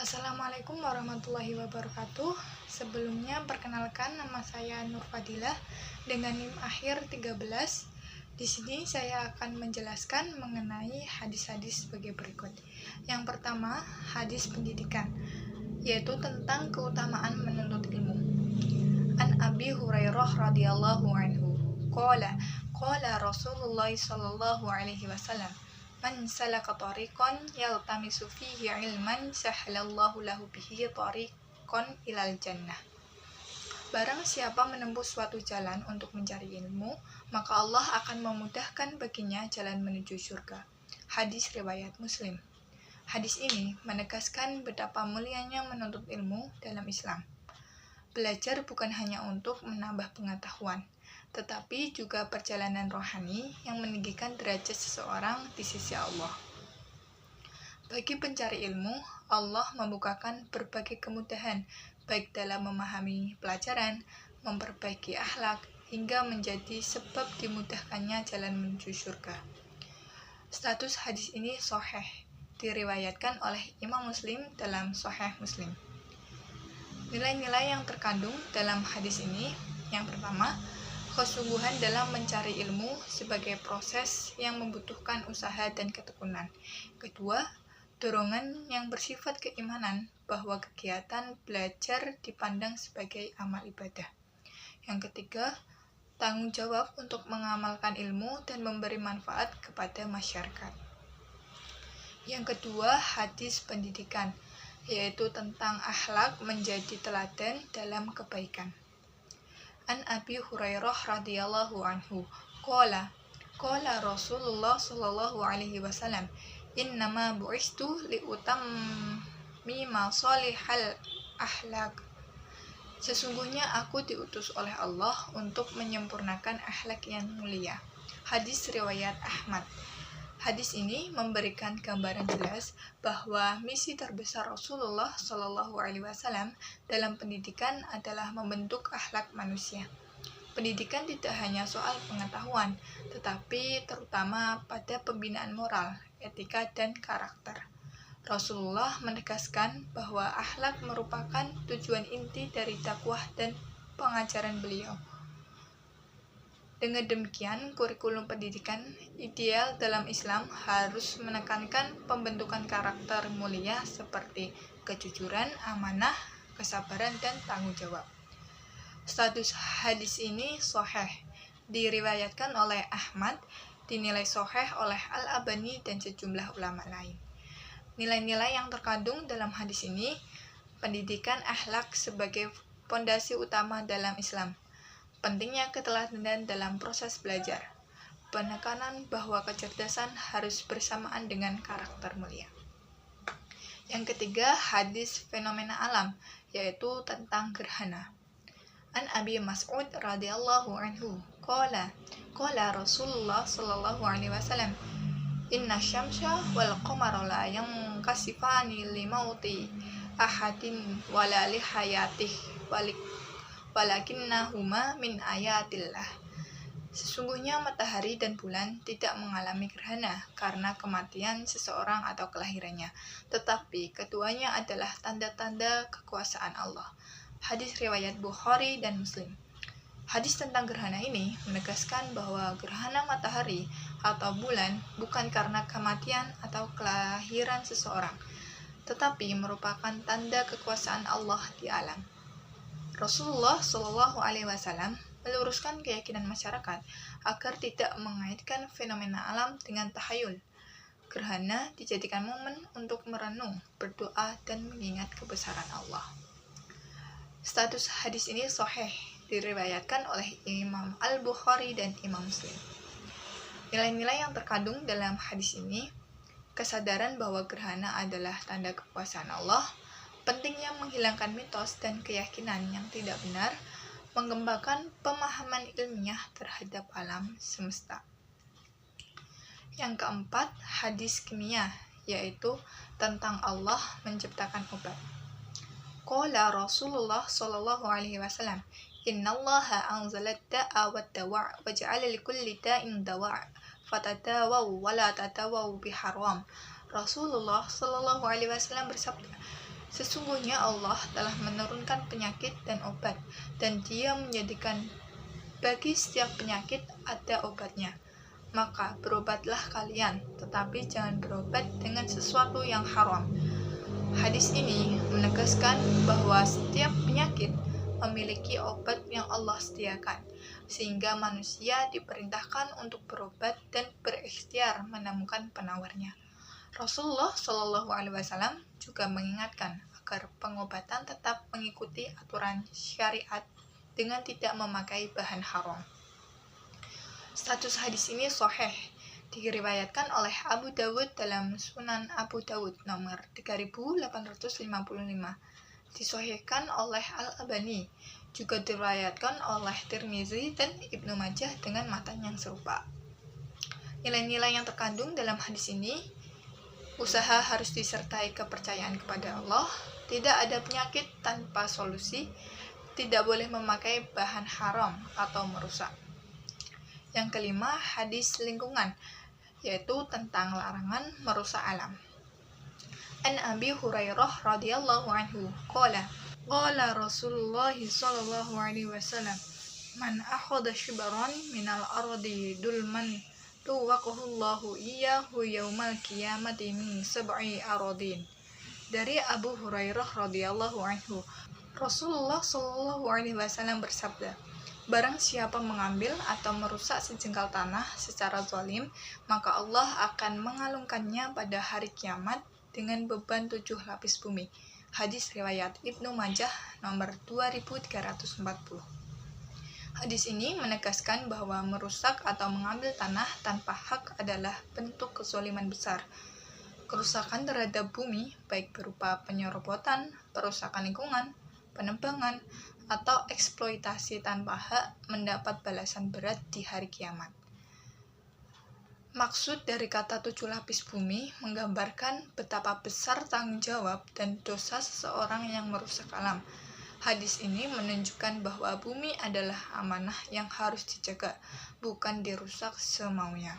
Assalamualaikum warahmatullahi wabarakatuh. Sebelumnya perkenalkan, nama saya Nur Fadilah dengan NIM akhir 13. Di sini saya akan menjelaskan mengenai hadis-hadis sebagai berikut. Yang pertama, hadis pendidikan, yaitu tentang keutamaan menuntut ilmu. An Abi Hurairah radhiyallahu anhu qala Rasulullah sallallahu alaihi wasallam, man salaka tariqan yaltamisu fihi ilman sahhalallahu lahu bihi tariqan ilal jannah. Barang siapa menempuh suatu jalan untuk mencari ilmu, maka Allah akan memudahkan baginya jalan menuju surga. Hadis riwayat Muslim. Hadis ini menegaskan betapa mulianya menuntut ilmu dalam Islam. Belajar bukan hanya untuk menambah pengetahuan, tetapi juga perjalanan rohani yang meninggikan derajat seseorang di sisi Allah. Bagi pencari ilmu, Allah membukakan berbagai kemudahan, baik dalam memahami pelajaran, memperbaiki akhlak, hingga menjadi sebab dimudahkannya jalan menuju surga. Status hadis ini sahih, diriwayatkan oleh Imam Muslim dalam Sahih Muslim. Nilai-nilai yang terkandung dalam hadis ini, yang pertama, kesungguhan dalam mencari ilmu sebagai proses yang membutuhkan usaha dan ketekunan. Kedua, dorongan yang bersifat keimanan bahwa kegiatan belajar dipandang sebagai amal ibadah. Yang ketiga, tanggung jawab untuk mengamalkan ilmu dan memberi manfaat kepada masyarakat. Yang kedua, hadis pendidikan, yaitu tentang akhlak menjadi teladan dalam kebaikan. An Abi Hurairah radhiyallahu anhu qala Rasulullah sallallahu alaihi wasallam, innama bu'istu liutammima shalihal akhlak. Sesungguhnya aku diutus oleh Allah untuk menyempurnakan akhlak yang mulia. Hadis riwayat Ahmad. Hadis ini memberikan gambaran jelas bahwa misi terbesar Rasulullah Shallallahu Alaihi Wasallam dalam pendidikan adalah membentuk akhlak manusia. Pendidikan tidak hanya soal pengetahuan, tetapi terutama pada pembinaan moral, etika, dan karakter. Rasulullah menegaskan bahwa akhlak merupakan tujuan inti dari dakwah dan pengajaran beliau. Dengan demikian, kurikulum pendidikan ideal dalam Islam harus menekankan pembentukan karakter mulia seperti kejujuran, amanah, kesabaran, dan tanggung jawab. Status hadis ini sahih, diriwayatkan oleh Ahmad, dinilai sahih oleh Al-Albani dan sejumlah ulama lain. Nilai-nilai yang terkandung dalam hadis ini, pendidikan akhlak sebagai fondasi utama dalam Islam. Pentingnya keteladanan dalam proses belajar. Penekanan bahwa kecerdasan harus bersamaan dengan karakter mulia. Yang ketiga, hadis fenomena alam, yaitu tentang gerhana. An Abi Mas'ud radhiyallahu anhu qala Rasulullah sallallahu alaihi wasallam, inna syamsa wal qamara la yanqasifani li mauti ahadin wala li hayatih walakinnahuma min ayatillah. Sesungguhnya matahari dan bulan tidak mengalami gerhana karena kematian seseorang atau kelahirannya, tetapi keduanya adalah tanda-tanda kekuasaan Allah. Hadis riwayat Bukhari dan Muslim. Hadis tentang gerhana ini menegaskan bahwa gerhana matahari atau bulan bukan karena kematian atau kelahiran seseorang, tetapi merupakan tanda kekuasaan Allah di alam. Rasulullah Shallallahu Alaihi Wasallam meluruskan keyakinan masyarakat agar tidak mengaitkan fenomena alam dengan tahayul. Gerhana dijadikan momen untuk merenung, berdoa, dan mengingat kebesaran Allah. Status hadis ini sahih, diriwayatkan oleh Imam Al-Bukhari dan Imam Muslim. Nilai-nilai yang terkandung dalam hadis ini, kesadaran bahwa gerhana adalah tanda kekuasaan Allah, pentingnya menghilangkan mitos dan keyakinan yang tidak benar, mengembangkan pemahaman ilmiah terhadap alam semesta. Yang keempat, hadis kimia, yaitu tentang Allah menciptakan obat. Qala Rasulullah sallallahu alaihi wasallam, innallaha anzala ad-da'a wad-dawa' wa ja'ala likulli da'in dawa' fatadawaw wa la tadawaw biharam. Rasulullah sallallahu alaihi wasallam bersabda, Sesungguhnya Allah telah menurunkan penyakit dan obat, dan Dia menjadikan bagi setiap penyakit ada obatnya. Maka berobatlah kalian, tetapi jangan berobat dengan sesuatu yang haram. Hadis ini menegaskan bahwa setiap penyakit memiliki obat yang Allah sediakan, sehingga manusia diperintahkan untuk berobat dan berikhtiar menemukan penawarnya. Rasulullah Shallallahu Alaihi Wasallam juga mengingatkan agar pengobatan tetap mengikuti aturan syariat dengan tidak memakai bahan haram. Status hadis ini sahih, diriwayatkan oleh Abu Dawud dalam Sunan Abu Dawud nomor 3855, disahihkan oleh Al-Albani, juga diriwayatkan oleh Tirmizi dan Ibnu Majah dengan matan yang serupa. Nilai-nilai yang terkandung dalam hadis ini: usaha harus disertai kepercayaan kepada Allah, tidak ada penyakit tanpa solusi, tidak boleh memakai bahan haram atau merusak. Yang kelima, hadis lingkungan, yaitu tentang larangan merusak alam. An Abi Hurairah radhiyallahu anhu qala Rasulullah sallallahu alaihi wasallam, man akhadha shibran minal ardi dulman tuwaqahullahu iyyahu yaumal qiyamati min sab'i aradin. Dari Abu Hurairah radhiyallahu anhu, Rasulullah sallallahu alaihi wasallam bersabda, barang siapa mengambil atau merusak sejengkal tanah secara zalim, maka Allah akan mengalungkannya pada hari kiamat dengan beban 7 lapis bumi. Hadis riwayat Ibnu Majah nomor 2340. Hadis ini menegaskan bahwa merusak atau mengambil tanah tanpa hak adalah bentuk kezaliman besar. Kerusakan terhadap bumi, baik berupa penyerobotan, perusakan lingkungan, penebangan, atau eksploitasi tanpa hak, mendapat balasan berat di hari kiamat. Maksud dari kata 7 lapis bumi menggambarkan betapa besar tanggung jawab dan dosa seseorang yang merusak alam. Hadis ini menunjukkan bahwa bumi adalah amanah yang harus dijaga, bukan dirusak semaunya.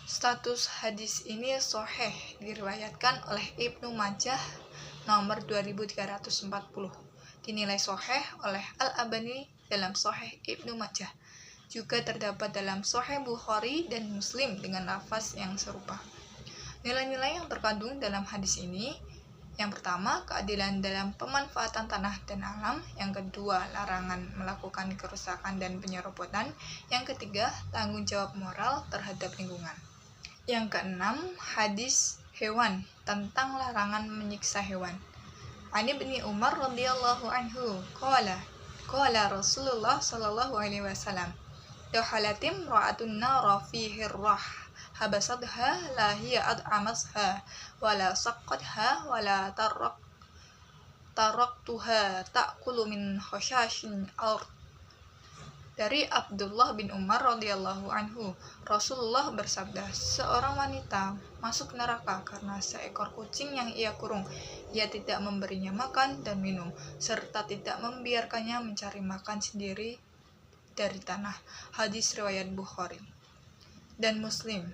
Status hadis ini sahih, diriwayatkan oleh Ibnu Majah nomor 2340. Dinilai sahih oleh Al-Albani dalam Sahih Ibnu Majah. Juga terdapat dalam Sahih Bukhari dan Muslim dengan lafaz yang serupa. Nilai-nilai yang terkandung dalam hadis ini: yang pertama, keadilan dalam pemanfaatan tanah dan alam. Yang kedua, larangan melakukan kerusakan dan penyerobotan. Yang ketiga, tanggung jawab moral terhadap lingkungan. Yang keenam, hadis hewan, tentang larangan menyiksa hewan. Ani bin Umar radhiyallahu anhu qala Rasulullah sallallahu alaihi wasallam, Dohalatim ra'atun nara fi hirrah habasadha la hiya ad'amasha wala saqqadha wala taraktuha ta'kulu min khashashin ard. Dari Abdullah bin Umar radhiyallahu anhu, Rasulullah bersabda, seorang wanita masuk neraka karena seekor kucing yang ia kurung. Ia tidak memberinya makan dan minum, serta tidak membiarkannya mencari makan sendiri dari tanah. Hadis riwayat Bukhari dan Muslim.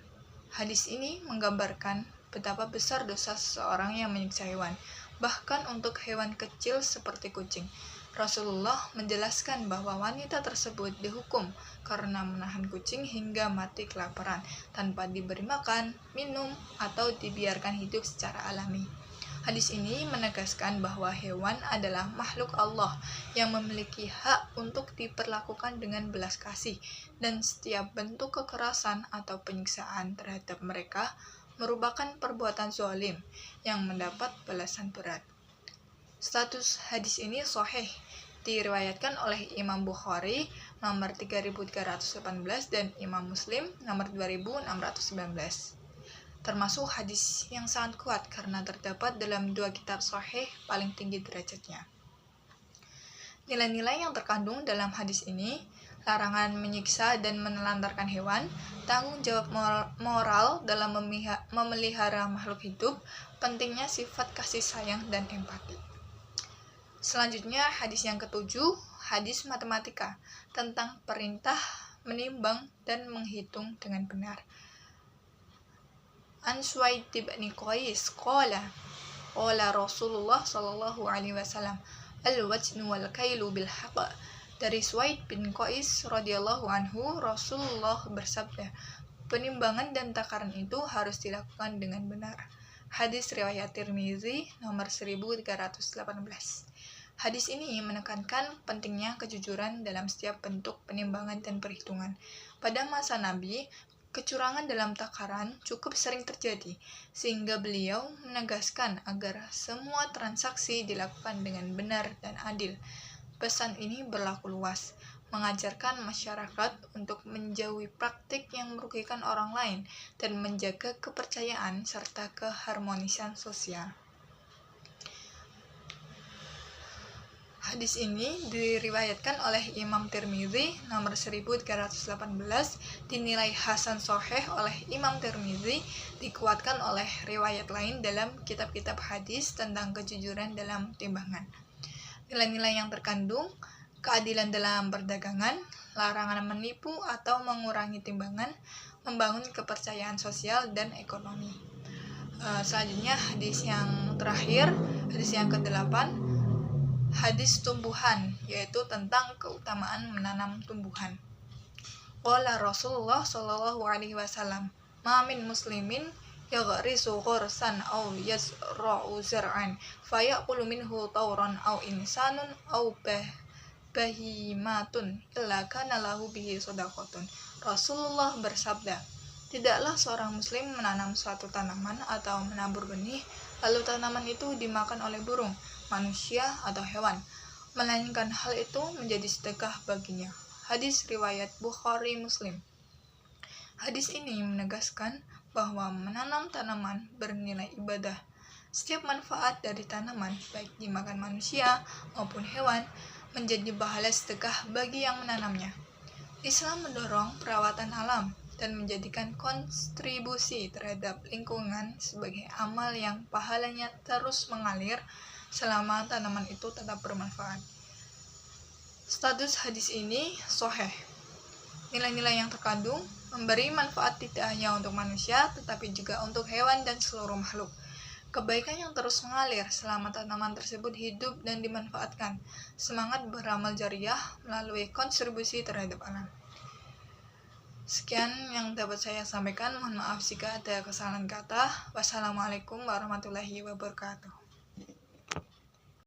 Hadis ini menggambarkan betapa besar dosa seseorang yang menyiksa hewan, bahkan untuk hewan kecil seperti kucing. Rasulullah menjelaskan bahwa wanita tersebut dihukum karena menahan kucing hingga mati kelaparan tanpa diberi makan, minum, atau dibiarkan hidup secara alami. Hadis ini menegaskan bahwa hewan adalah makhluk Allah yang memiliki hak untuk diperlakukan dengan belas kasih, dan setiap bentuk kekerasan atau penyiksaan terhadap mereka merupakan perbuatan zalim yang mendapat balasan berat. Status hadis ini sahih, diriwayatkan oleh Imam Bukhari nomor 3318 dan Imam Muslim nomor 2619. Termasuk hadis yang sangat kuat karena terdapat dalam 2 kitab sahih paling tinggi derajatnya. Nilai-nilai yang terkandung dalam hadis ini: larangan menyiksa dan menelantarkan hewan, tanggung jawab moral dalam memelihara makhluk hidup, pentingnya sifat kasih sayang dan empati. Selanjutnya hadis yang ketujuh, hadis matematika, tentang perintah menimbang dan menghitung dengan benar. An Suwaid bin Qais qala Qala Rasulullah sallallahu alaihi wasallam, al-waznu wal kailu bil haqq. Dari Suwaid bin Qais radhiyallahu anhu, Rasulullah bersabda, penimbangan dan takaran itu harus dilakukan dengan benar. Hadis riwayat Tirmizi nomor 1318. Hadis ini menekankan pentingnya kejujuran dalam setiap bentuk penimbangan dan perhitungan. Pada masa Nabi, kecurangan dalam takaran cukup sering terjadi, sehingga beliau menegaskan agar semua transaksi dilakukan dengan benar dan adil. Pesan ini berlaku luas, mengajarkan masyarakat untuk menjauhi praktik yang merugikan orang lain dan menjaga kepercayaan serta keharmonisan sosial. Hadis ini diriwayatkan oleh Imam Tirmizi nomor 1318, dinilai hasan sahih oleh Imam Tirmizi, dikuatkan oleh riwayat lain dalam kitab-kitab hadis tentang kejujuran dalam timbangan. Nilai-nilai yang terkandung: keadilan dalam perdagangan, larangan menipu atau mengurangi timbangan, membangun kepercayaan sosial dan ekonomi. Selanjutnya hadis yang terakhir, hadis yang ke-8, hadis tumbuhan, yaitu tentang keutamaan menanam tumbuhan. Qala Rasulullah sallallahu alaihi wasallam, ma min muslimin yaghrisu ghursan aw yazra'u zar'an fayaqulu minhu tawran aw insanun aw bahimatun illa kana lahu bihi shadaqatun. Rasulullah bersabda, tidaklah seorang muslim menanam suatu tanaman atau menabur benih lalu tanaman itu dimakan oleh burung, manusia atau hewan, melainkan hal itu menjadi sedekah baginya. Hadis riwayat Bukhari Muslim. Hadis ini menegaskan bahwa menanam tanaman bernilai ibadah. Setiap manfaat dari tanaman, baik dimakan manusia maupun hewan, menjadi pahala sedekah bagi yang menanamnya. Islam mendorong perawatan alam dan menjadikan kontribusi terhadap lingkungan sebagai amal yang pahalanya terus mengalir selama tanaman itu tetap bermanfaat. Status hadis ini sahih. Nilai-nilai yang terkandung memberi manfaat tidak hanya untuk manusia, tetapi juga untuk hewan dan seluruh makhluk. Kebaikan yang terus mengalir selama tanaman tersebut hidup dan dimanfaatkan. Semangat beramal jariah melalui kontribusi terhadap alam. Sekian yang dapat saya sampaikan. Mohon maaf jika ada kesalahan kata. Wassalamualaikum warahmatullahi wabarakatuh.